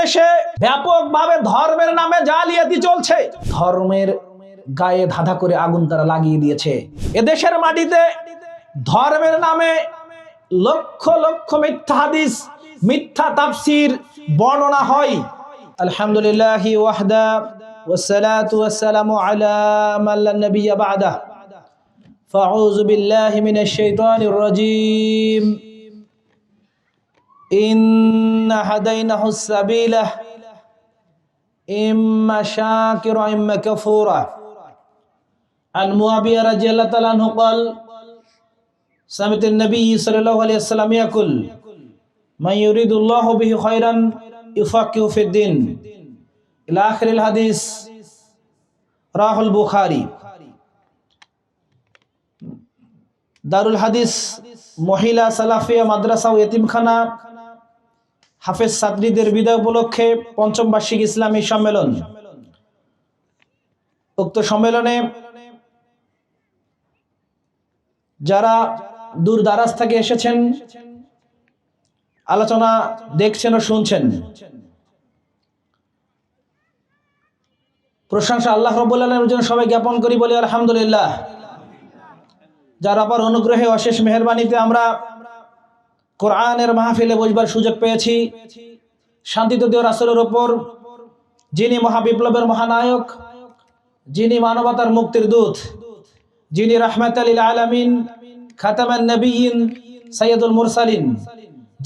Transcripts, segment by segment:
দেশে ব্যাপকভাবে ধর্মের নামে জালিয়াতি চলছে। ধর্মের গায়ে ধাঁধা করে আগুন তারা লাগিয়ে দিয়েছে। এদেশের মাটিতে ধর্মের নামে লক্ষ লক্ষ মিথ্যা হাদিস, মিথ্যা তাফসীর বর্ণনা হয়। আলহামদুলিল্লাহি ওয়াহদা ওয়াসসালাতু ওয়াসসালামু আলা মান লা নাবিয়্যা বা'দা। ফাউযু বিল্লাহি মিনাশ শাইতানির রাজীম। ইন্না হাদাইনাহুস সাবিলা ইম্মা শাকিরা ওয়া ইম্মা কাফুরা। আন মুআবিয়া রাদিয়াল্লাহু তাআলা আনহু قال سمعت النبي صلى الله عليه وسلم يقول من يريد الله به خيرا يفقهه في الدين إلى آخر الحديث رواه البخاري। দারুল হাদিস মহিলা সালাফিয়া মাদ্রাসা ও এতিমখানা হাফেজ ছাত্রীদের বিদায় উপলক্ষে পঞ্চম বার্ষিক ইসলামী সম্মেলন। উক্ত সম্মেলনে যারা দূর দারাজ থেকে এসেছেন, আলোচনা দেখছেন ও শুনছেন, প্রশংসা আল্লাহ রাব্বুল আলামিনের জন্য সবাই জ্ঞাপন করি, বলি আলহামদুলিল্লাহ। যার অপার অনুগ্রহে অশেষ মেহেরবানিতে আমরা কোরআনের মাহফিলে বসবার সুযোগ পেয়েছি। শান্তি তো দিও রাসূলের উপর, যিনি মহাবিপ্লবের মহানায়ক, যিনি মানবতার মুক্তির দূত, যিনি রাহমাতাল লিল আলামিন, খাতামান নবিয়্যিন, সাইয়্যিদুল মুরসালিন,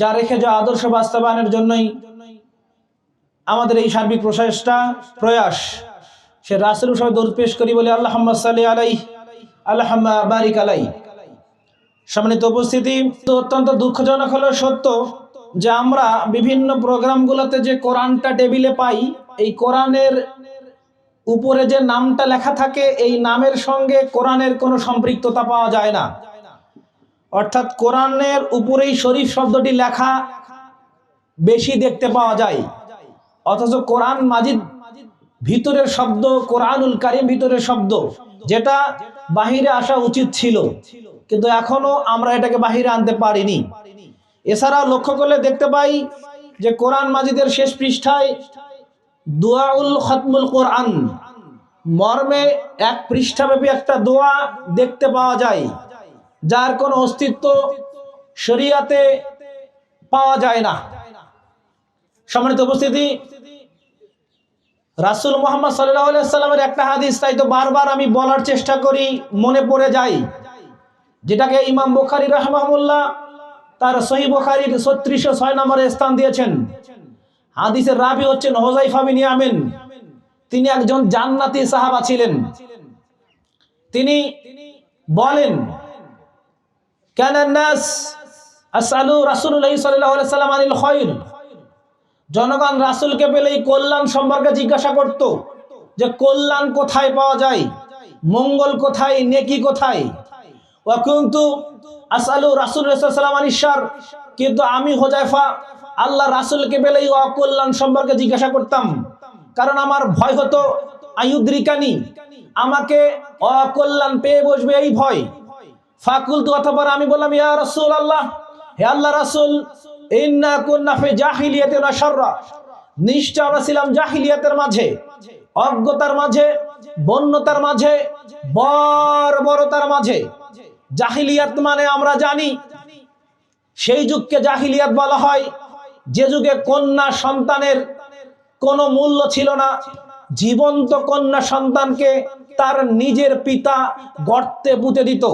যা রেখে যাওয়া আদর্শ বাস্তবায়নের জন্যই আমাদের এই সার্বিক প্রয়াস। সে রাসূলের সঙ্গে দরুদ পেশ করি, বলি আল্লাহুম্মা সাল্লি আলাইহি আল্লাহুম্মা বারিক আলাইহি। সম্মানিত উপস্থিতি, তো অত্যন্ত দুঃখজনক হলো সত্য যে আমরা বিভিন্ন প্রোগ্রামগুলোতে যে কোরআনটা টেবিলে পাই, এই কোরআনের উপরে যে নামটা লেখা থাকে, এই নামের সঙ্গে কোরআনের কোনো সম্পৃক্ততা পাওয়া যায় না। অর্থাৎ কোরআনের উপরেই শরীফ শব্দটি লেখা বেশি দেখতে পাওয়া যায়, অথচ কোরআন মাজিদ ভিতরের শব্দ, কোরআনুল কারীম ভিতরের শব্দ, যেটা বাহিরে আসা উচিত ছিল, কিন্তু এখনো আমরা এটাকে বাহিরে আনতে পারিনি। এছাড়াও লক্ষ্য করলে দেখতে পাই যে কোরআন মাজিদের শেষ পৃষ্ঠায় দুআউল খতমুল কোরআন মর্মে এক পৃষ্ঠাব্যাপী একটা দোয়া দেখতে পাওয়া যায়, যার কোনো অস্তিত্ব শরীয়তে পাওয়া যায় না। সম্মানিত উপস্থিতি, রাসূল মুহাম্মদ সাল্লাল্লাহু আলাইহি ওয়াসাল্লামের একটা হাদিস তাই তো বারবার আমি বলার চেষ্টা করি, মনে পড়ে যায়, যেটাকে ইমাম বুখারী রাহিমাহুল্লাহ তার সহিহ বুখারীর 3606 নম্বরে স্থান দিয়েছেন। হাদিসের রাবি হচ্ছেন হুযায়ফা বিন ইয়ামিন। তিনি একজন জান্নাতি সাহাবা ছিলেন। তিনি বলেন, কানান নাস আসআলু রাসূলুল্লাহ সাল্লাল্লাহু আলাইহি ওয়াসাল্লাম আনিল খায়র। জনগণ রাসূলকে পেলেই কল্যাণ সম্পর্কে জিজ্ঞাসা করত, যে কল্যাণ কোথায় পাওয়া যায়, মঙ্গল কোথায়, নেকি কোথায়। ওয়া কুনতু আসআলু রাসূলুল্লাহ সাল্লাল্লাহু আলাইহি ওয়াসাল্লাম আনিশ শার। কিন্তু আমি হুযায়ফা আল্লাহ রাসূলকে পেলেই অকল্যাণ সম্পর্কে জিজ্ঞাসা করতাম, কারণ আমার ভয় হতো আয়ুদ্রিকানি, আমাকে অকল্যাণ পেয়ে বসবে এই ভয়। ফাকুলতু, অতঃপর আমি বললাম, ইয়া রাসূলুল্লাহ, হে আল্লাহ রাসূল, ইন্না কুন্না ফি জাহিলিয়াতিন ওয়া শাররা। নিশ্চয় আমরা ছিলাম জাহিলিয়াতের মাঝে, অজ্ঞতার মাঝে, বন্যতার মাঝে, বর্বরতার মাঝে। জাহিলিয়াত মানে আমরা জানি সেই যুগকে জাহিলিয়াত বলা হয় যে যুগে কন্যা সন্তানের কোনো মূল্য ছিল না। জীবন্ত কন্যা সন্তানকে তার নিজের পিতা গর্তে পুঁতে দিত।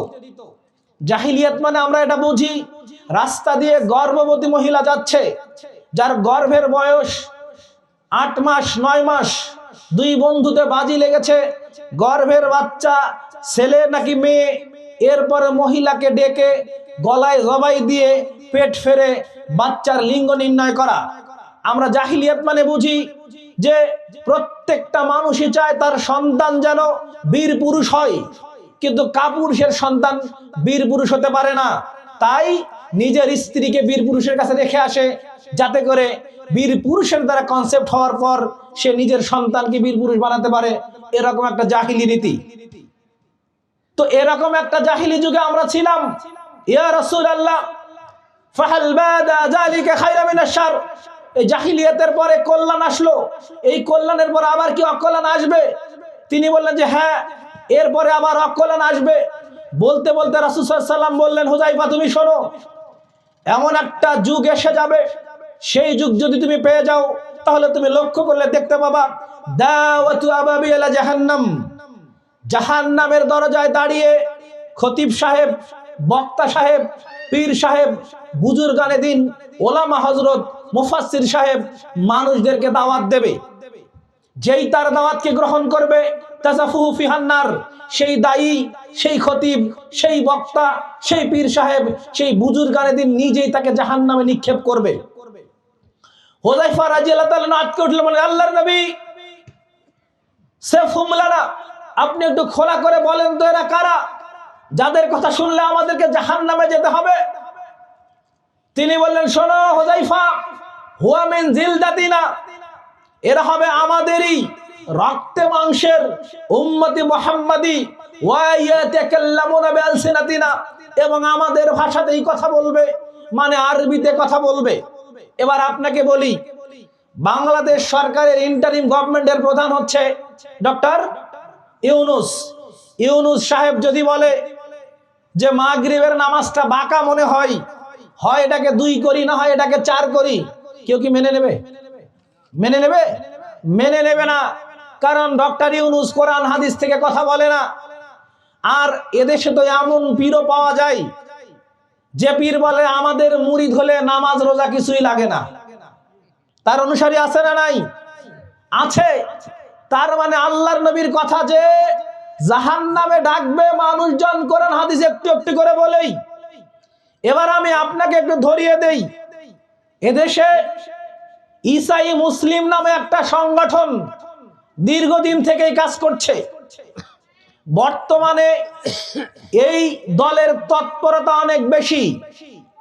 জাহিলিয়াত মানে আমরা এটা বুঝি, রাস্তা দিয়ে গর্ভবতী মহিলা যাচ্ছে, যার গর্ভের বয়স 8 মাস 9 মাস, দুই বন্ধুতে বাজি লেগেছে, গর্ভের বাচ্চা ছেলে নাকি মেয়ে, এরপরে মহিলাকে ডেকে গলায় জবাই দিয়ে পেট ফেরে বাচ্চার লিঙ্গ নির্ণয় করা। আমরা জাহিলিয়াত মানে বুঝি যে প্রত্যেকটা মানুষই চায় তার সন্তান যেন বীর পুরুষ হয়, কিন্তু কাপুরুষের সন্তান বীর পুরুষ হতে পারে না। তাই নিজের স্ত্রীকে বীর পুরুষের কাছে রেখে আসে, যাতে করে বীর পুরুষের দ্বারা কনসেপ্ট হওয়ার পর সে নিজের সন্তানকে বীর পুরুষ বানাতে পারে। এরকম একটা জাহিলি রীতি। তো এরকম একটা জাহিলি যুগে আমরা ছিলাম। ইয়া রাসূলুল্লাহ, ফাহাল বাদা যালিকা খায়রা মিনাশ শার। এই জাহিলিয়াতের পরে কল্যাণ আসলো, এই কল্যাণের পর আবার কি অকল্যাণ আসবে? তিনি বললেন যে হ্যাঁ, এরপরে আবার অকল্যাণ আসবে। বলতে বলতে রাসূল সাল্লাল্লাহু আলাইহি ওয়াসাল্লাম বললেন, হুযায়ফা তুমি শোনো, এমন একটা যুগ এসে যাবে, সেই যুগ যদি তুমি পেয়ে যাও তাহলে তুমি লক্ষ্য করলে দেখতে পাবা দাওয়াতু আবাবি ইলা জাহান্নাম, জাহান্নামের দরজায় দাঁড়িয়ে খতিব সাহেব, বক্তা সাহেব, পীর সাহেব, বুজুর্গানে দিন, ওলামা হযরত, মুফাসসির সাহেব মানুষদেরকে দাওয়াত দেবে। যেই তার দাওয়াতকে গ্রহণ করবে তাজাফুহু ফিহান্নার, সেই দায়ী, সেই খতিব, সেই বক্তা, সেই পীর সাহেব, সেই বুজুর্গানে দিন নিজেই তাকে জাহান্নামে নিক্ষেপ করবে। হুযায়ফা রাদিয়াল্লাহু তাআলা আটকে উঠলেন, বলেন আল্লাহর নবী সিফহুম লানা, আপনি একটু খোলা করে বলেন তো এরা কারা, যাদের কথা শুনলে আমাদেরকে জাহান্নামে যেতে হবে? তিনি বললেন, শোনো হুযায়ফা, হুয়া মিন জিলদাতিনা, এরা হবে আমাদেরই রক্তে মাংসের উম্মতি মুহাম্মাদি, ওয়া ইয়াতাকাল্লামুনা বিআলসিনাতিনা, এবং আমাদের ভাষাতেই কথা বলবে, মানে আরবিতে কথা বলবে। এবার আপনাকে বলি, বাংলাদেশ সরকারের ইন্টারিম গভর্নমেন্টের প্রধান হচ্ছে ডক্টর ইউনূস। ইউনূস সাহেব যদি বলে যে মাগরিবের নামাজটা বাঁকা মনে হয়, হয় এটাকে 2 করি, না হয় এটাকে 4 করি, কেউ কি মেনে নেবে? মেনে নেবে? মেনে নেবে না। কারণ ডক্টর ইউনূস কোরআন হাদিস থেকে কথা বলে না। আর এদেশে তো এমন পীরও পাওয়া যায় যে পীর বলে আমাদের মুরিদ হলে নামাজ রোজা কিছুই লাগে না। তার অনুসারী আছে না নাই? আছে। তার মানে আল্লাহর নবীর কথা যে জাহান্নামে ডাকবে মানুষজন কোরআন হাদিস একটু একটু করে বলেই। এবার আমি আপনাকে একটু ধরিয়ে দেই, এদেশে ঈসাই মুসলিম নামে একটা সংগঠন দীর্ঘদিন থেকেই কাজ করছে। বর্তমানে এই দলের তৎপরতা অনেক বেশি।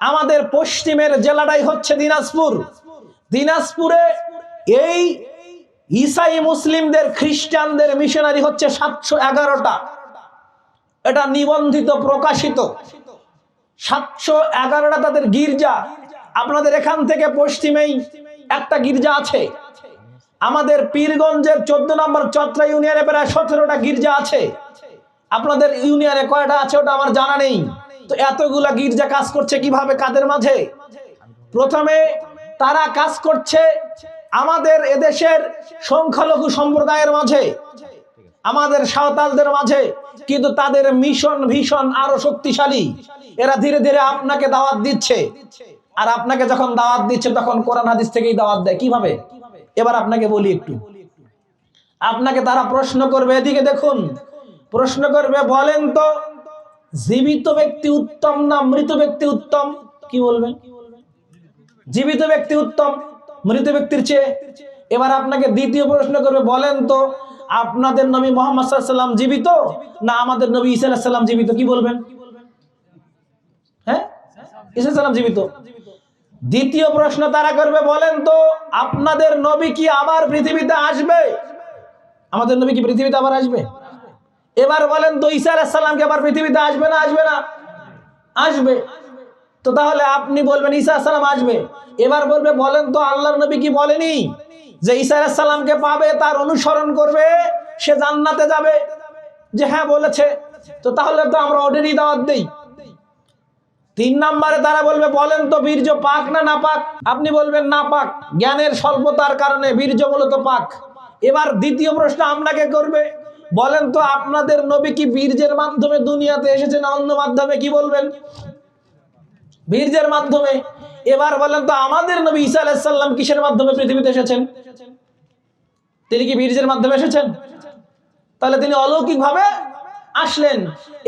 আমাদের পশ্চিমের জেলাটাই হচ্ছে দিনাজপুর। দিনাজপুরে এই ঈসাই মুসলিমদের, খ্রিস্টানদের মিশনারি হচ্ছে 711টা। এটা নিবন্ধিত, প্রকাশিত 711টা তাদের গির্জা। আপনাদের এখান থেকে পশ্চিমেই একটা গির্জা আছে। আমাদের পীরগঞ্জের 14 নম্বর চত্রা ইউনিয়নে প্রায় 17টা গির্জা আছে। আপনাদের ইউনিয়নে কয়টা আছে ওটা আমার জানা নেই। তো এতগুলা গির্জা কাজ করছে কিভাবে, কাদের মাঝে? প্রথমে তারা কাজ করছে আমাদের এদেশের সংখ্যালঘু সম্প্রদায়ের মাঝে, আমাদের সাঁওতালদের মাঝে, কিন্তু তাদের মিশন ভীষণ আরো শক্তিশালী। এরা ধীরে ধীরে আপনাকে দাওয়াত দিচ্ছে, আর আপনাকে যখন দাওয়াত দিচ্ছে তখন কোরআন হাদিস থেকেই দাওয়াত দেয়। কিভাবে? এবার আপনাকে বলি একটু। আপনাকে তারা প্রশ্ন করবে, এদিকে দেখুন, প্রশ্ন করবে, বলেন তো জীবিত ব্যক্তি উত্তম না মৃত ব্যক্তি উত্তম? কি বলবেন? জীবিত ব্যক্তি উত্তম মৃত ব্যক্তির চেয়ে। এবার আপনাকে দ্বিতীয় প্রশ্ন করবে, বলেন তো আপনাদের নবী মুহাম্মদ সাল্লাল্লাহু আলাইহি ওয়াসাল্লাম জীবিত না আমাদের নবী ঈসা আলাইহিস সালাম জীবিত? কি বলবেন? হ্যাঁ, ঈসা আলাইহিস সালাম জীবিত। দ্বিতীয় প্রশ্ন তারা করবে, বলেন তো আপনাদের নবী কি আবার পৃথিবীতে আসবে? আমাদের নবী কি পৃথিবীতে আবার আসবে? এবার বলেন তো ঈসা আলাইহিস সালাম কি আবার পৃথিবীতে আসবে না আসবে না? আসবে। তো তাহলে আপনি বলবেন ঈসা আলাইহিস সালাম আসবে। এবার বলবে, বলেন তো আল্লাহর নবী কি বলেনি যে ঈসা আলাইহিস সালামকে পাবে, তার অনুসরণ করবে, সে জান্নাতে যাবে? যে হ্যাঁ বলেছে। তো তাহলে তো আমরা ওদেরই দাওয়াত দেই। 3 নম্বরে তারা বলবে, বলেন তো বীর্য পাক না নাপাক? আপনি বলবেন নাপাক, জ্ঞানের স্বল্পতার কারণে বীর্য মূলত পাক। এবার দ্বিতীয় প্রশ্ন আপনাকে করবে, বলেন তো আপনাদের নবী কি বীর্যের মাধ্যমে দুনিয়াতে এসেছে না অন্য মাধ্যমে? কি বলবেন? বীর্যের মাধ্যমে। এবার বলেন তো আমাদের নবী ঈসা আলাইহিস সালাম কিসের মাধ্যমে পৃথিবীতে এসেছেন? তিনি কি বীর্যের মাধ্যমে এসেছেন? তাহলে তিনি অলৌকিক ভাবে আসলেন।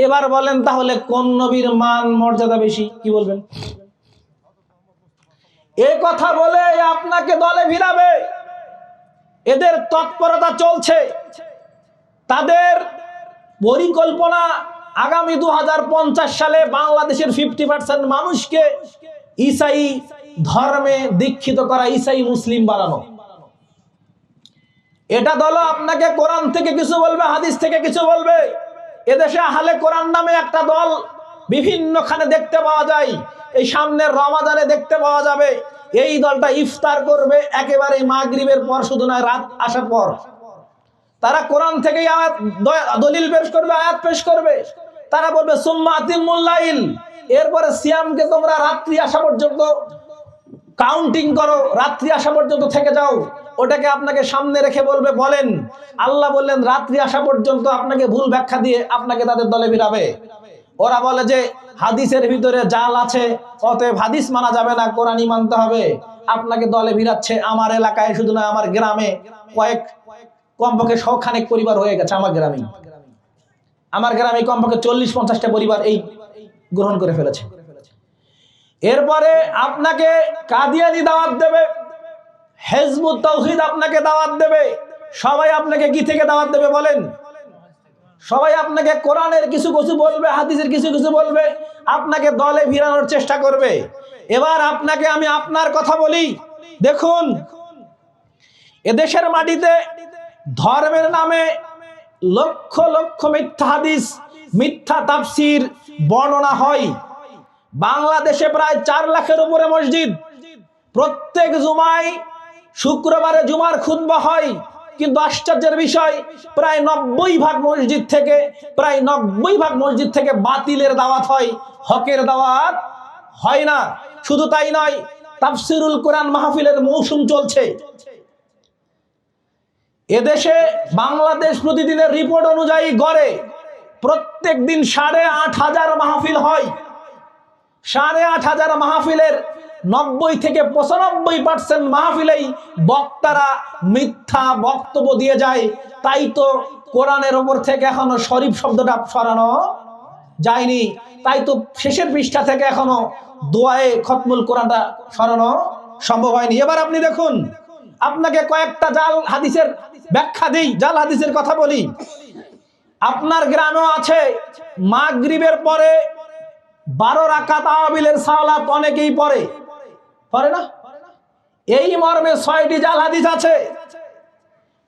এবার বলেন তাহলে কোন নবীর মান মর্যাদা বেশি? কি বলবেন? এ কথা বলে আপনাকে দলে ভিড়াবে। এদের তৎপরতা চলছে, তাদের পরিকল্পনা আগামী 2050 সালে বাংলাদেশের 50% মানুষকে ঈসাই ধর্মে দীক্ষিত করা, ঈসাই মুসলিম বানানো। এটা দল আপনাকে কোরআন থেকে কিছু বলবে, হাদিস থেকে কিছু বলবে। এদেশে আহলে কোরআন নামে একটা দল বিভিন্নখানে দেখতে পাওয়া যায়। এই সামনের রমাদানে দেখতে পাওয়া যাবে এই দলটা ইফতার করবে একেবারে মাগরিবের পর, শুধু নয় রাত আসার পর। তারা কোরআন থেকে দলিল পেশ করবে, আয়াত পেশ করবে। তারা বলবে সুম্মা আতিমুল লাইল, এরপরে সিয়ামকে তোমরা রাত্রি আসা পর্যন্ত কাউন্টিং করো, রাত্রি আসা পর্যন্ত থেকে যাও। ওটাকে আপনাকে সামনে রেখে বলবে, বলেন আল্লাহ বললেন রাত্রি আসা পর্যন্ত, আপনাকে ভুল ব্যাখ্যা দিয়ে আপনাকে তাদের দলে ভিড়াবে। ওরা বলে যে হাদিসের ভিতরে জাল আছে, অতএব হাদিস মানা যাবে না, কোরআনই মানতে হবে। আপনাকে দলে ভিড়াচ্ছে। আমার এলাকায় শুধু নয়, আমার গ্রামে কমপক্ষে শখানেক পরিবার হয়ে গেছে। আমার গ্রামে কমপক্ষে 40-50টা পরিবার এই গ্রহণ করে ফেলেছে। এরপরে আপনাকে কাদিয়ানি দাওয়াত দেবে, হিজবুত তাওহীদ আপনাকে দাওয়াত দেবে। সবাই আপনাকে কি থেকে দাওয়াত দেবে বলেন? সবাই আপনাকে কোরআনের কিছু কিছু বলবে, হাদিসের কিছু কিছু বলবে, আপনাকে দলে ভিড়ানোর চেষ্টা করবে। এবার আপনাকে আমি আপনার কথা বলি, দেখুন এদেশের মাটিতে ধর্মের নামে লক্ষ লক্ষ মিথ্যা হাদিস, মিথ্যা তাফসির বর্ণনা হয়। বাংলাদেশে প্রায় 4 লাখের উপরে মসজিদ। প্রত্যেক জুমায় শুক্রবারে জুমার খুতবা হয়, কিন্তু আশ্চর্যের বিষয় প্রায় 90% মসজিদ থেকে বাতিলের দাওয়াত হয়, হকের দাওয়াত হয় না। শুধু তাই নয়, তাফসিরুল কোরআন মাহফিলের মৌসুম চলছে। এদেশে বাংলাদেশ প্রতিদিনের রিপোর্ট অনুযায়ী গড়ে প্রত্যেক দিন 8,500 মাহফিল হয়। 8,500 মাহফিলের 90 থেকে 95% মাহফিলেই বক্তারা মিথ্যা বক্তব্য দিয়ে যায়। তাই তো কোরআনের ওপর থেকে এখনো শরীফ শব্দটা সরানো যায়নি। তাই তো শেষের পৃষ্ঠা থেকে এখনো দোয়ায়ে খতমুল কোরআনটা সরানো সম্ভব হয়নি। এবার আপনি দেখুন, আপনাকে কয়েকটা জাল হাদিসের ব্যাখ্যা দেই, জাল হাদিসের কথা বলি। আপনার গ্রামেও আছে, মাগরিবের পরে 12 রাকাত আওয়াবিলের সালাত অনেকেই পড়ে না? এই মর্মে 6টি জাল হাদিস আছে।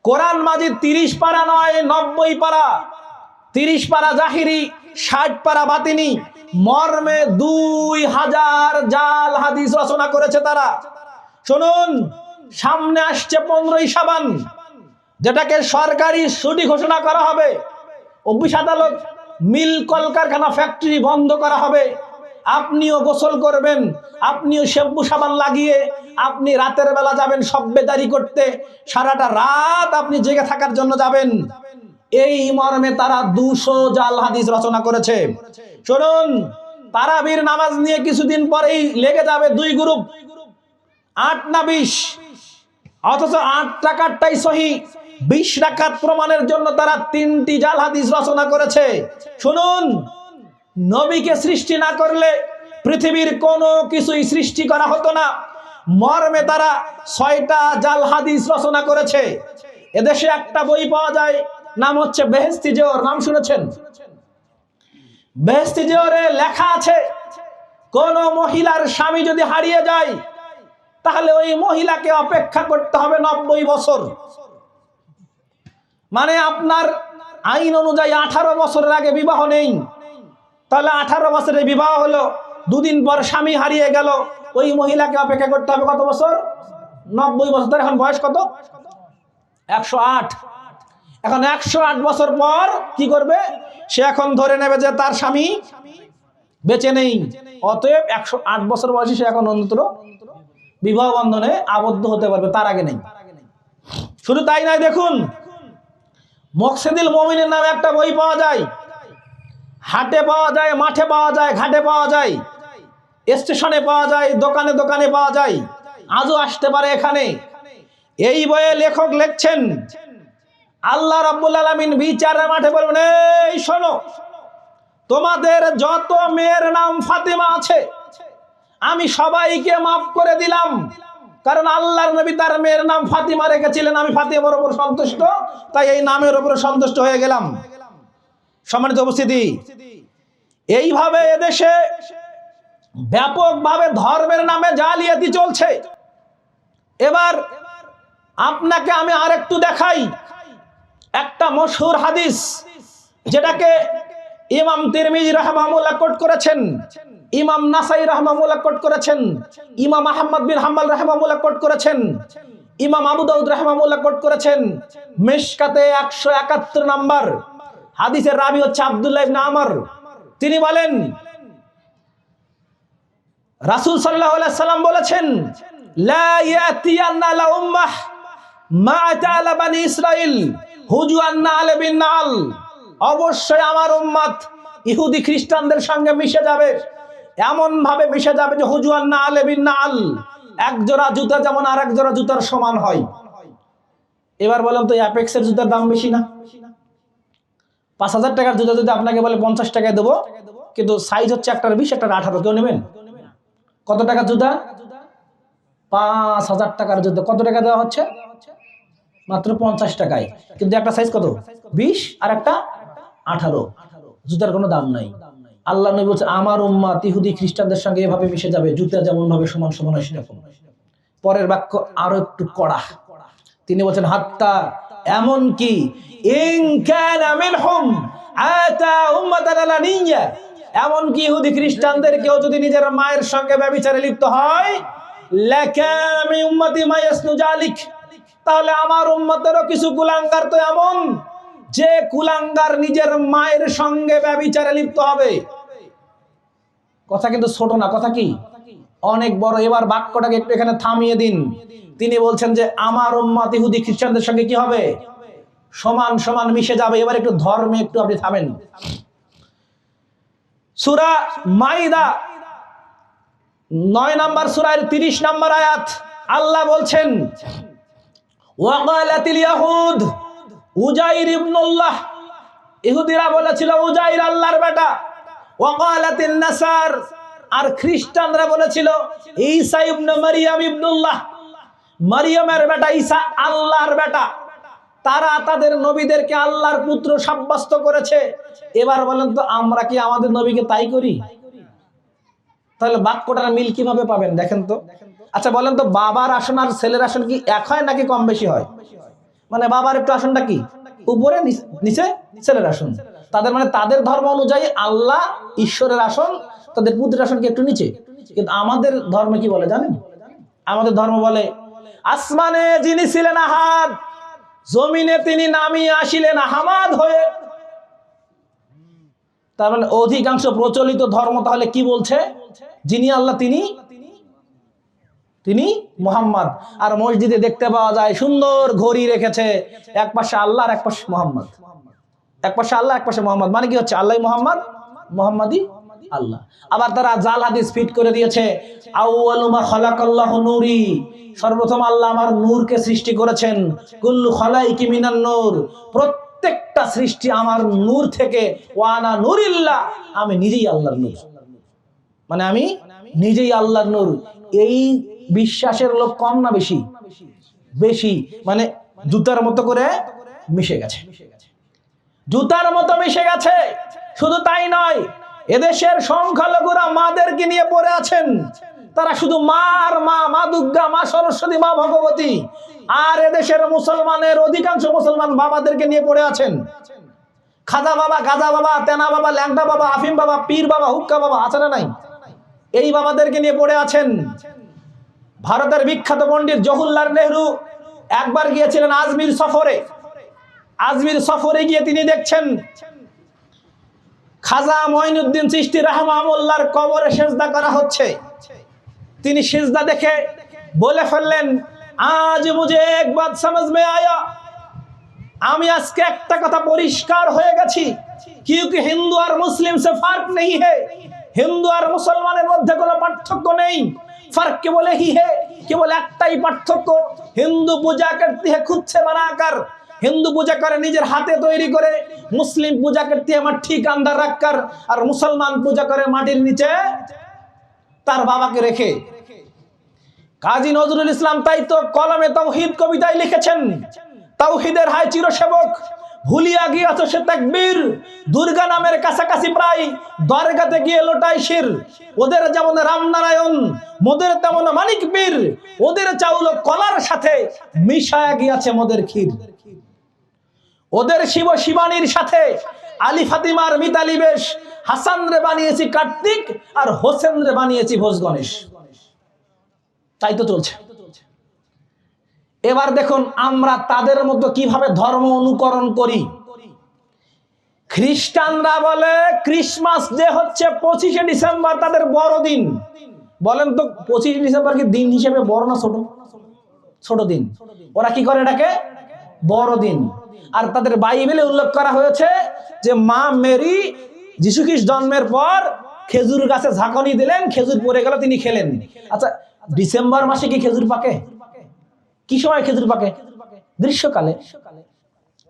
কোরআন মাজিদ 30 পারা নয়, 90 পারা। 30 পারা জাহিরি, 60 পারা বাতিনি, মর্মে 2000 জাল হাদিস রচনা করেছে তারা। শুনুন, সামনে আসছে 15ই শাবান, যেটাকে সরকারি ছুটি ঘোষণা করা হবে। অফিস আদালত, মিল, কলকারখানা, ফ্যাক্টরি বন্ধ করা হবে। আপনিও গোসল করবেন, আপনিও শ্যাম্পু সাবান লাগিয়ে আপনি রাতের বেলা যাবেন সব্বেদারি করতে, সারাটা রাত আপনি জেগে থাকার জন্য যাবেন। এই মর্মে তারা 200 জাল হাদিস রচনা করেছে। শুনুন, তারাবির নামাজ নিয়ে কিছুদিন পরেই লেগে যাবে 2 গ্রুপ, 8 না 20, অথচ 8 রাকাতটাই সহি। 20 রাকাত প্রমাণের জন্য তারা 3টি জাল হাদিস রচনা করেছে। শুনুন, নবীকে সৃষ্টি না করলে পৃথিবীর কোনো কিছুই সৃষ্টি করা হতো না মর্মে তারা 6টা জাল হাদিস রচনা করেছে। এদেশে একটা বই পাওয়া যায়, নাম হচ্ছে বেহেশতি জোহর, নাম শুনেছেন? বেহেশতি জোহরে লেখা আছে, কোন মহিলার স্বামী যদি হারিয়ে যায় তাহলে ওই মহিলাকে অপেক্ষা করতে হবে 90 বছর। মানে আপনার আইন অনুযায়ী 18 বছরের আগে বিবাহ নেই, তাহলে 18 বছরে বিবাহ হলো, 2 দিন পর স্বামী হারিয়ে গেল, ওই মহিলাকে অপেক্ষা করতে হবে কত বছর? 90 বছর। তার এখন বয়স কত? 108। এখন 108 বছর পর কি করবে? সে এখন ধরে নেবে যে তার স্বামী বেঁচে নেই, অতএব 108 বছর বয়সে সে এখন অন্যত্র বিবাহ বন্ধনে আবদ্ধ হতে পারবে, তার আগে নেই। শুধু তাই নয়, দেখুন মকসেদুল মুমিনের নামে একটা বই পাওয়া যায়। হাটে পাওয়া যায়, মাঠে পাওয়া যায়, ঘাটে পাওয়া যায়, স্টেশনে পাওয়া যায়, দোকানে দোকানে পাওয়া যায়, আজও আসতে পারে এখানে। এই বইয়ে লেখক লিখছেন, আল্লাহ রাব্বুল আলামিন বিচারের মাঠে বলবেন, এই শোনো, তোমাদের যত মেয়ের নাম ফাতেমা আছে আমি সবাইকে মাফ করে দিলাম, কারণ আল্লাহর নবী তার মেয়ের নাম ফাতিমা রেখেছিলেন, আমি ফাতিমার উপর সন্তুষ্ট, তাই এই নামের উপর সন্তুষ্ট হয়ে গেলাম। সম্মানিত উপস্থিতি, এইভাবে এদেশে ব্যাপকভাবে ধর্মের নামে জালিয়াতি চলছে। এবার আপনাকে আমি আরেকটু দেখাই একটা মশহুর হাদিস, যেটাকে ইমাম তিরমিজি রাহিমাহুল্লাহ কোট করেছেন। ইমাম নাসাই রাহমাহুল্লাহ কোট করেছেন, ইমাম আহমদ বিন হাম্বল রাহমাহুল্লাহ কোট করেছেন, ইমাম আবু দাউদ রাহমাহুল্লাহ কোট করেছেন। মিশকাতে 171 নাম্বার হাদিসের রাবি হচ্ছে আব্দুল্লাহ ইবনে আমর। তিনি বলেন রাসূল সাল্লাল্লাহু আলাইহি সাল্লাম বলেছেন, লা ইয়াতিয়ান্না লা উম্মাহ মা আতা বানি ইসরাইল হুজুয়ান্না আলা বিন নাল। অবশ্যই আমার উম্মত ইহুদি খ্রিস্টানদের সঙ্গে মিশে যাবে, এমন ভাবে মিশে যাবে যে হুজুয়ান্না আলা বিন নাল, এক জোড়া জুতা যেমন আরেক জোড়া জুতার সমান হয়। এবার বলেন তো অ্যাপেক্সের জুতার দাম বেশি না? 5000 টাকার জুতা যদি আপনাকে বলে 50 টাকায় দেবো, কিন্তু সাইজ হচ্ছে একটার 20 একটার 18, কেউ নেবেন? কত টাকার জুতা? 5000 টাকার জুতা কত টাকা দেওয়া হচ্ছে? মাত্র 50 টাকায়। কিন্তু একটা সাইজ কত? 20 আর একটা 18। জুতার কোনো দাম নাই। আল্লাহ নবী বলছে আমার উম্মত ইহুদি খ্রিস্টানদের সঙ্গে এভাবে মিশে যাবে, জুতা যেমন ভাবে সমান সমান হয় সেরকম। পরের বাক্য আরো একটু কড়া। তিনি বলছেন হাত্তা, এমন কি ইন কানা মিনহুম আতা উম্মাতান আলানিয়া, এমন কি ইহুদি খ্রিস্টানদের কেউ যদি নিজের মায়ের সঙ্গে ব্যভিচারে লিপ্ত হয়, লাকানা মিন উম্মতি মা ইয়াসনু যালিক, তাহলে আমার উম্মতেরও কিছু কুলাঙ্গার তো এমন যে কুলাঙ্গার নিজের মায়ের সঙ্গে ব্যভিচারে লিপ্ত হবে। কথা কিন্তু ছোট না, কথা কি অনেক বড়। এবার বাক্যটাকে একটু এখানে থামিয়ে দিন। তিনি বলছেন যে আমার উম্মত ইহুদি খ্রিস্টানদের সঙ্গে কি হবে? সমান সমান মিশে যাবে। এবার একটু ধর্মে একটু আপনি থামেন। সূরা মাইদা 9 নম্বর সূরার 30 নম্বর আয়াত, আল্লাহ বলছেন ওয়াকালাতিল ইয়াহুদ উজাইর ইবনুল্লাহ, ইহুদিরা বলেছিল উজাইর আল্লাহর বেটা। ওয়াকালাতিন নাসার, আর খ্রিস্টানরা বলেছিল ঈসা ইবনে মারইয়াম ইবনুল্লাহ, মারইয়ামের বেটা ঈসা আল্লাহর বেটা। তারা তাদের নবীদেরকে আল্লাহর পুত্র সাব্যস্ত করেছে। এবার বলেন তো আমরা কি আমাদের নবীকে তাই করি? তাহলে বাক্যটার মিল কিভাবে পাবেন দেখেন তো। আচ্ছা বলেন তো বাবার আসন আর ছেলের আসন কি এক হয় নাকি কম বেশি হয়? মানে বাবার একটু আসনটা কি উপরে, নিচে ছেলের আসন। তাদের মানে তাদের ধর্ম অনুযায়ী আল্লাহ ঈশ্বরের আসন, তাদের পুত্রের আসন কি একটু নিচে। কিন্তু আমাদের ধর্মে কি বলে জানেন? আমাদের ধর্ম বলে আসমানে যিনি ছিলেন আহাদ, জমিনে তিনি নামিয়ে আসিলেন আহমাদ হয়ে। তার মানে অধিকাংশ প্রচলিত ধর্ম তাহলে কি বলছে? যিনি আল্লাহ তিনি মুহাম্মদ। আর মসজিদে দেখতে পাওয়া যায় সুন্দর ঘড়ি রেখেছে, এক পাশে আল্লাহ আর এক পাশে মুহাম্মদ, এক পাশে আল্লাহ এক পাশে মুহাম্মদ। মানে কি হচ্ছে? আল্লাহ মুহাম্মদ, মুহাম্মাদি আল্লাহ। আবার তারা জাল হাদিস ফিট করে দিয়েছে আউয়ালু মা খালাকাল্লাহু নূরি, সর্বপ্রথম আল্লাহ আমার নূরকে সৃষ্টি করেছেন। কুল্লু খালাইকি মিনান নূর, প্রত্যেকটা সৃষ্টি আমার নূর থেকে। ওয়ানা নূরিল্লাহ, আমি নিজেই আল্লাহর নূর। মানে আমি নিজেই আল্লাহর নূর। এই বিশ্বাসের লোক কম না বেশি? বেশি। মানে জুতার মতো করে মিশে গেছে, জুতার মতো মিশে গেছে। শুধু তাই নয়, এদেশের সংখ্যালঘুরা মাদেরকে নিয়ে পড়ে আছেন। তারা শুধু মা আর মা, মা দুর্গা, মা সরস্বতী, মা ভগবতী। আর এদেশের মুসলমানের অধিকাংশ মুসলমান বাবাদেরকে নিয়ে পড়ে আছেন। খাজা বাবা, গাজা বাবা, তেনা বাবা, ল্যাংটা বাবা, আফিম বাবা, পীর বাবা, হুক্কা বাবা, আছে না নাই? এই বাবাদেরকে নিয়ে পড়ে আছেন। ভারতের বিখ্যাত পণ্ডিত জওহরলাল নেহরু একবার গিয়েছিলেন আজমির সফরে। আজমির সফরে গিয়ে তিনি দেখছেন খাজা মঈনুদ্দিন চিশতি রাহমাহুল্লাহর কবরে সিজদা করা হচ্ছে। তিনি সিজদা দেখে বলে ফেললেন আজ মুঝে এক বাত সমঝ মে আয়া, আমি আজকে একটা কথা পরিষ্কার হয়ে গেছি, क्योंकि হিন্দু আর মুসলিম সে ফার্ক নেই হে, হিন্দু আর মুসলমানের মধ্যে কোনো পার্থক্য নেই। फर्क केवल ही है, केवल একটাই পার্থক্য, হিন্দু পূজা করতে है खुद से बनाकर, হিন্দু পূজা করে নিজের হাতে তৈরি করে, মুসলিম পূজা করতে है मट्टी के अंदर रखकर, আর মুসলমান পূজা করে মাটির নিচে তার বাবাকে রেখে। কাজী নজরুল ইসলাম তাই তো কলমে তাওহীদ কবিতায় লিখেছেন, তাওহীদের হায় চিরসেবক, ভুলিয়া গিয়াছ সে তাকবীর, দুর্গা নামের কাছাকাছি প্রায় দরগাতে গিয়ে লোটাই শির। ওদের যেমন রামনারায়ণ, মোদের তেমন মানিক পীর, ওদের চাউল কলার সাথে মিশায়া গিয়াছে মোদের ক্ষীর। ওদের শিব শিবানীর সাথে আলী ফাতিমার মিতালি বেশ, হাসান রে বানিয়েছি কার্তিক, আর হোসেন রে বানিয়েছি ভোজ গণেশ। তাই তো চলছে। এবার দেখুন আমরা তাদের মতো কিভাবে ধর্ম অনুকরণ করি। খ্রিস্টানরা বলে ক্রিসমাস ডে হচ্ছে 25শে ডিসেম্বর তাদের বড়দিন। বলেন তো 25শে ডিসেম্বর কি দিন হিসেবে বড় না ছোট? ছোট দিন। ওরা কি করে এটাকে বড়দিন। আর তাদের বাইবেলে উল্লেখ করা হয়েছে যে মা মেরি যিশু খ্রিস্ট জন্মের পর খেজুর গাছে ঝাঁকুনি দিলেন, খেজুর পড়ে গেল, তিনি খেলেন। আচ্ছা, ডিসেম্বর মাসে কি খেজুর পাকে? কি সময় খেজুর পাকে? গ্রীষ্মকালে।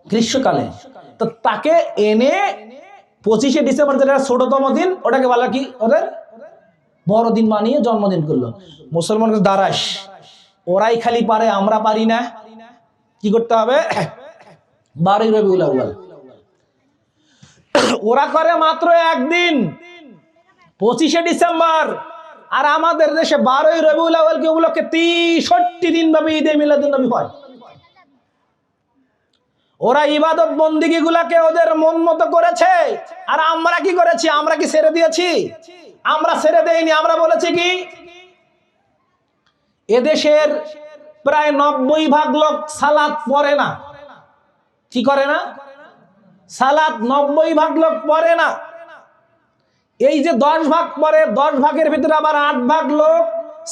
গ্রীষ্মকালে। তো তাকে এনে 25শে ডিসেম্বর যেটা ছোটতম দিন, ওটাকে বলা কি ওদের বড়দিন বানিয়ে জন্মদিন করলো। মুসলমানদের দারাস, ওরাই খালি পারে, আমরা পারি না। কি করতে হবে? 12ই রবিউল আউয়াল। ওরা করে মাত্র একদিন 25শে ডিসেম্বর, আর আমাদের দেশে 12ই রবিউল আউয়াল কে উপলক্ষে 63 দিন ভাবে ঈদে মিলাদুন নবী হয়। ওরা ইবাদত বন্দিগি গুলাকে ওদের মন মতো করেছে, আর আমরা কি করেছি? আমরা কি ছেড়ে দিয়েছি? আমরা ছেড়ে দেইনি। আমরা বলেছি কি এদেশের প্রায় 90% লোক সালাত পড়ে না। কি করে না? সালাত 90% লোক পড়ে না। এই যে 10 ভাগ পড়ে, 10 ভাগের ভিতরে আবার 8 ভাগ লোক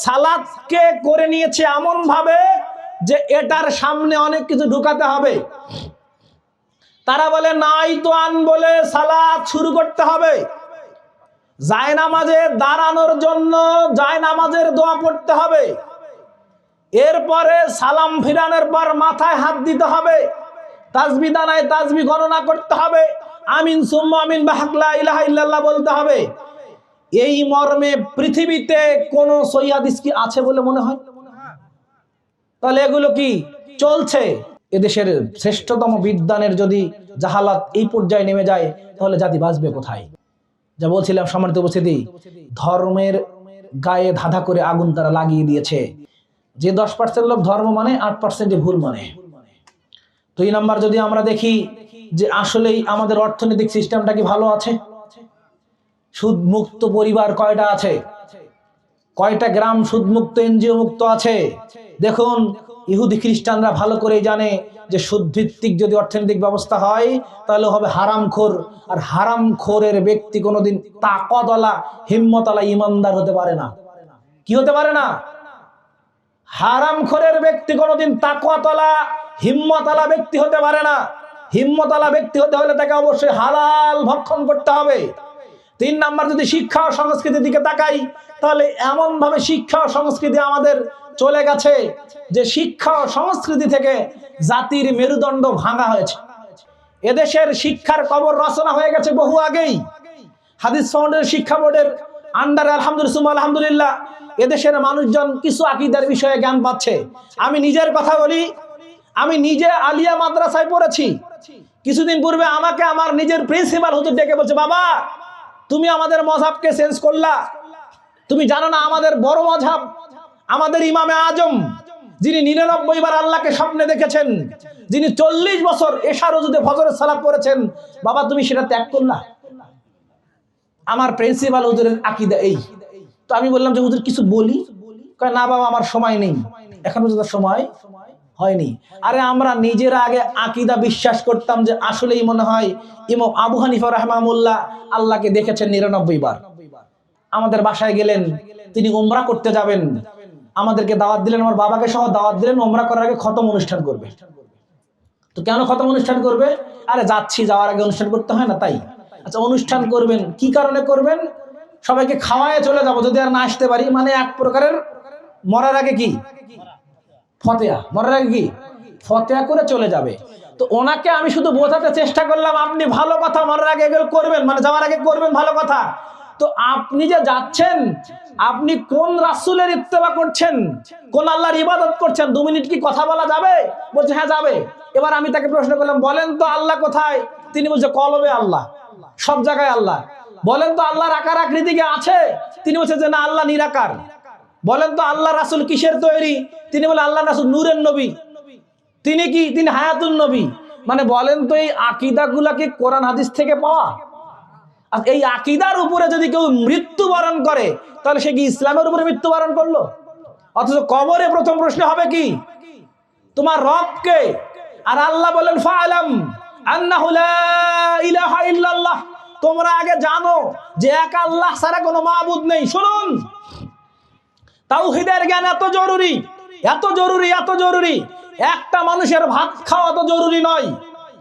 সালাতকে করে নিয়েছে এমন ভাবে যে এটার সামনে অনেক কিছু ঢুকাতে হবে। তারা বলে নাই তো আন বলে সালাত শুরু করতে হবে। জায়নামাজে দাঁড়ানোর জন্য জায়নামাজের দোয়া পড়তে হবে। এরপরে সালাম ফিরানোর পর মাথায় হাত দিতে হবে। তাসবিহ দানায় তাসবিহ গণনা করতে হবে। আমিন সুম্মা আমিন বাহাক লা ইলাহা ইল্লাল্লাহ বলতে হবে। এই মর্মে পৃথিবীতে কোন সহিহ হাদিস কি আছে বলে মনে হয়? তাহলে এগুলো কি চলছে? এদেশের শ্রেষ্ঠতম বিদ্বানের যদি জাহালাত এই পর্যায়ে নেমে যায়, তাহলে জাতি বাঁচবে কোথায়? যা বলছিলাম সম্মানিত উপস্থিতি, ধর্মের গায়ে ধাঁধা করে আগুন তারা লাগিয়ে দিয়েছে। যে 10% লোক ধর্ম মানে 8% ভুল মানে। 2 নাম্বার যদি আমরা দেখি যে আসলেই আমাদের অর্থনৈতিক সিস্টেমটা কি ভালো আছে? সুদ মুক্ত পরিবার কয়টা আছে? কয়টা গ্রাম সুদ মুক্ত এনজিও মুক্ত আছে? দেখুন, ইহুদি খ্রিস্টানরা ভালো করেই জানে যে সুদ ভিত্তিক যদি অর্থনৈতিক ব্যবস্থা হয় তাহলে হবে হারামখোর, আর হারামখোরের ব্যক্তি কোনোদিন তাকওয়াওয়ালা হিম্মতওয়ালা ইমানদার হতে পারে না। কি হতে পারে না? হারামখোরের ব্যক্তি কোনোদিন তাকওয়াওয়ালা হিম্মতওয়ালা ব্যক্তি হতে পারে না। হিম্মতওয়ালা ব্যক্তি হতে হলে তাকে অবশ্যই হালাল ভক্ষণ করতে হবে। 3 নাম্বার যদি শিক্ষা ও সংস্কৃতির দিকে তাকাই, তাহলে এমন ভাবে শিক্ষা ও সংস্কৃতি আমাদের চলে গেছে যে শিক্ষা ও সংস্কৃতি থেকে জাতির মেরুদণ্ড ভাঙা হয়েছে। এদেশের শিক্ষার কবর রচনা হয়ে গেছে বহু আগেই। হাদিস ফাউন্ডেশন শিক্ষা বোর্ডের আন্ডারে আলহামদুলিল্লাহ এদেশের মানুষজন কিছু আকীদার বিষয়ে জ্ঞান পাচ্ছে। আমি নিজের কথা বলি, আমি নিজে আলিয়া মাদ্রাসায় পড়েছি। কিছুদিন পূর্বে আমাকে আমার নিজের প্রিন্সিপাল হুজুর ডেকে বলছে, বাবা তুমি আমাদের মযহাবকে চেঞ্জ করলা। তুমি জানো না আমাদের বড় মযহাব, আমাদের ইমামে আজম যিনি 99 বার আল্লাহকে স্বপ্নে দেখেছেন, যিনি 40 বছর এশা রজুদে ফজরের সালাত পড়েছেন, বাবা তুমি সেটা ত্যাগ করলা। আমার প্রিন্সিপাল হুজুরের আকীদা এই। তো আমি বললাম যে হুজুর কিছু বলি। কয় না বাবা আমার সময় নেই, এখন পর্যন্ত সময় হয়নি। আরে আমরা নিজেরা আগে আকীদা বিশ্বাস করতাম যে আসলেই মনে হয় ইমাম আবু হানিফা রাহমাহুল্লাহ আল্লাহকে দেখেছেন 99 বার। আমাদের বাসায় গেলেন, তিনি উমরা করতে যাবেন, আমাদেরকে দাওয়াত দিলেন, আমার বাবাকে সহ দাওয়াত দিলেন, উমরা করার আগে খতম অনুষ্ঠান করবে। তো কেন খতম অনুষ্ঠান করবে? আরে যাচ্ছি, যাওয়ার আগে অনুষ্ঠান করতে হয় না তাই। আচ্ছা অনুষ্ঠান করবেন, কি কারণে করবেন? সবাইকে খাওয়ায় চলে যাব যদি আর না আসতে পারি, মানে এক প্রকারের মরার আগে কি ফতেয়া, মরার আগে কি ফতেয়া করে চলে যাবে। তো ওনাকে আমি শুধু বোঝাতে চেষ্টা করলাম আপনি ভালো কথা মরার আগে এগুলো করবেন, মানে যাওয়ার আগে করবেন ভালো কথা। তো আপনি যে যাচ্ছেন, আপনি কোন রাসূলের ইত্তেবা করছেন, কোন আল্লাহর ইবাদত করছেন? 2 মিনিট কি কথা বলা যাবে? বলছে হ্যাঁ যাবে। এবার আমি তাকে প্রশ্ন করলাম, বলেন তো আল্লাহ কোথায়? তিনি বলছে কলবে আল্লাহ, সব জায়গায় আল্লাহ। বলেন তো আল্লাহর আকার আকৃতি কি আছে? তিনি বলছে যে না, আল্লাহ নিরাকার। বলেন তো আল্লাহ রাসূল কিসের তৈরি? তিনি বলে আল্লাহ রাসূল নূরের নবী। তিনি কি? তিনি হায়াতুন নবী। মানে বলেন তো এই আকীদাগুলোকে কোরআন হাদিস থেকে পাওয়া? আর এই আকীদার উপরে যদি কেউ মৃত্যুবরণ করে তাহলে সে কি ইসলামের উপরে মৃত্যুবরণ করলো? অথচ কবরে প্রথম প্রশ্ন হবে কি, তোমার রব কে? আর আল্লাহ বলেন ফাআলাম আন্নাহু লা ইলাহা ইল্লাল্লাহ, তোমরা আগে জানো যে এক আল্লাহ ছাড়া কোনো মাবুদ নেই। শুনুন, তাওহীদের জ্ঞান এত জরুরি, এত জরুরি, এত জরুরি। একটা মানুষের ভাত খাওয়া তো জরুরি নয়,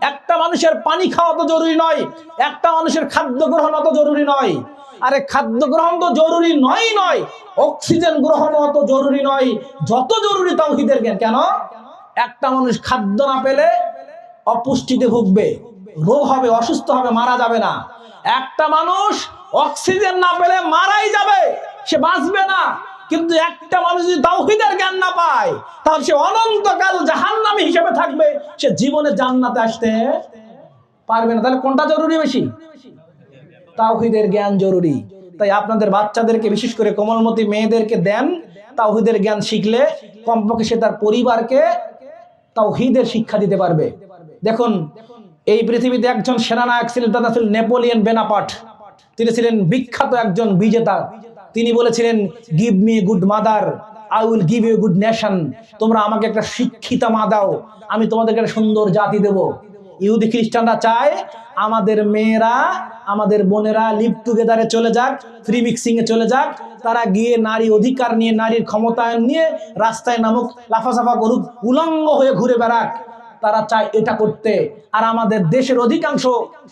একটা মানুষের পানি খাওয়া তো জরুরি নয়, একটা মানুষের খাদ্য গ্রহণ অত জরুরি নয়। আরে খাদ্য গ্রহণ তো জরুরি নয়, অক্সিজেন গ্রহণ অত জরুরি নয় যত জরুরি তাওহীদের জ্ঞান। কেন? একটা মানুষ খাদ্য না পেলে অপুষ্টিতে ভুগবে, রোগ হবে, অসুস্থ হবে, মারা যাবে না। একটা মানুষ অক্সিজেন না পেলে মারাই যাবে, সে বাঁচবে না। কিন্তু একটা মানুষ যদি তাওহীদের জ্ঞান না পায় তাহলে সে অনন্তকাল জাহান্নামী হিসেবে থাকবে, সে জীবনে জান্নাতে আসতে পারবে না। তাহলে কোনটা জরুরি বেশি? তাওহীদের জ্ঞান জরুরি। তাই আপনাদের বাচ্চাদেরকে, বিশেষ করে কোমলমতি মেয়েদেরকে দেন, তাওহীদের জ্ঞান শিখলে কমপক্ষে সে তার পরিবারকে তাওহীদের শিক্ষা দিতে পারবে। দেখুন, এই পৃথিবীতে একজন সেনানায়ক ছিলেন, তার নাম ছিল নেপোলিয়ন বোনাপার্ট। তিনি ছিলেন বিখ্যাত একজন বিজেতা। তিনি বলেছিলেন, give me a good mother, I will give you a good nation. তোমরা আমাকে একটা শিক্ষিতা মা দাও, আমি তোমাদেরকে একটা সুন্দর জাতি দেব। ইহুদি খ্রিস্টানরা চায় আমাদের মেয়েরা, আমাদের বোনেরা লিভ টুগেদারে চলে যাক, ফ্রি মিক্সিং এ চলে যাক, তারা গিয়ে নারী অধিকার নিয়ে, নারীর ক্ষমতায়ন নিয়ে রাস্তায় নামুক, লাফাসাফা করুক, উলঙ্গ হয়ে ঘুরে বেড়াক। তারা চায় এটা করতে। আর আমাদের দেশের অধিকাংশ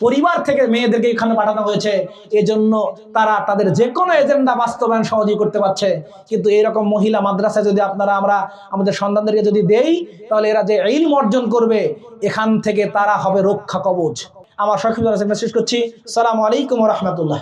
পরিবার থেকে মেয়েদেরকে এখানে পাঠানো হয়েছে, এজন্য তারা তাদের যে কোনো এজেন্ডা বাস্তবায়ন সহজেই করতে পারছে। কিন্তু এরকম মহিলা মাদ্রাসা যদি আমরা আমাদের সন্তানদেরকে যদি দেই, তাহলে এরা যে ইলম অর্জন করবে, এখান থেকে তারা হবে রক্ষা কবচ। আমার সখিবুল শেষ করছি। আসসালামু আলাইকুম ওয়া রাহমাতুল্লাহ।